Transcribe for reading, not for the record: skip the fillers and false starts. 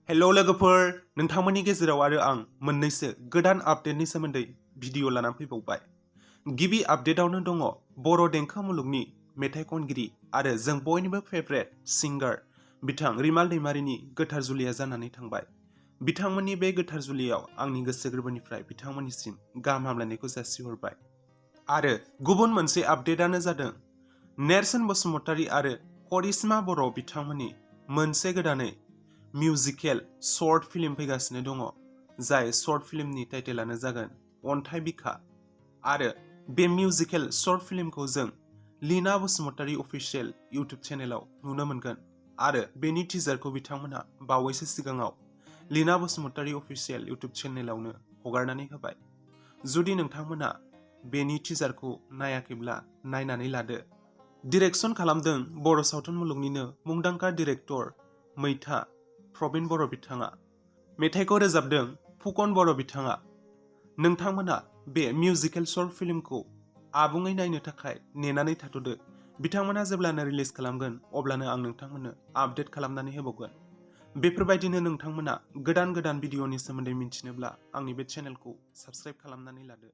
हेल' लोगोफोर, नोंथांमोननि गेजेराव आरो आं मोननैसो गोदान आपडेटनि सोमोन्दै भिडिअ लाना फैबावबाय। गिबि आपडेटआवनो दङ बर' देंखो मुलुगनि मेथाइ खनगिरि आरो जों बयनिबो फेभरेट सिंगार बिथां रिमाल दैमारिनि गोथार जुलिया जानानै थांबाय। बिथांमोननि बे गोथार जुलियाव आंनि गोसो गोरबोनिफ्राय बिथांमोननिसिम गाहाम हामलायनायखौ जासिहरबाय। आरो गुबुन मोनसे आपडेटआनो जादों नेरसोन बसुमतारी आरो करिश्मा बर' बिथांमोननि मोनसे गोदानै मिउजिकेल शर्ट फिल्म फैगासिनो दङ, जाय शर्ट फिल्मनि टाइटेलानो जागोन अन्थाइ बिखा। आरो बे मिउजिकेल शर्ट फिल्मखौ जों लीना बसुमतारी अफिसियेल इउटुब चेनेलाव नुनो मोनगोन। आरो बेनि टिजारखौ बिथांमोनहा बावैसो सिगाङाव लीना बसुमतारी अफिसियेल इउटुब चेनेलावनो हगारनानै होबाय। जुदि नोंथांमोना बेनि टिजारखौ नायाखैब्ला नायनानै लादो। डिरेक्सन खालामदों बर' सावथुन मुलुगनिनो मुंदांखा डिरेक्टर मैथा प्रबिन बर' बिथाङा। मेथाइखौ रोजाबदों फुकन बर' बिथाङा। नोंथांमोना बे मिउजिकेल शर्ट फिल्मखौ आबुङै नायनो थाखाय नेनानै थाथ'दो। बिथांमोना जेब्लानो रिलिज खालामगोन अब्लानो आं नोंथांमोननो आपडेट खालामनानै होबावगोन। बेफोरबायदिनो नोंथांमोना गोदान भिडिअनि सोमोन्दै मिथिनोब्ला आंनि बे चेनेलखौ साबस्क्राइब खालामनानै लादो।